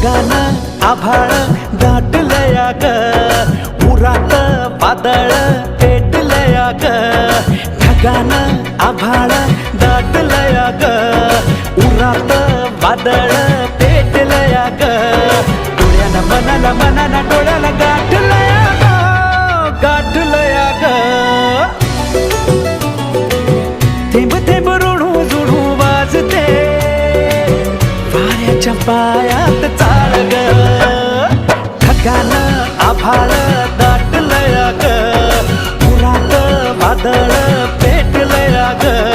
ढगानं आभाळ दाटलया ग, उरात वादळ पेटलया ग. ढगानं आभाळ दाटलया ग, उरात वादळ पेटलया ग. डोळ्यानं मनाला मनाला डोळ्याला गाठलया ग, गाठलया ग. थेंब थेंब ऋणू जुणू वाजते वाऱ्याच्या पायात चाळ ग. ढगानं आभाळ दाटलया ग, उरात वादळ पेटलया ग.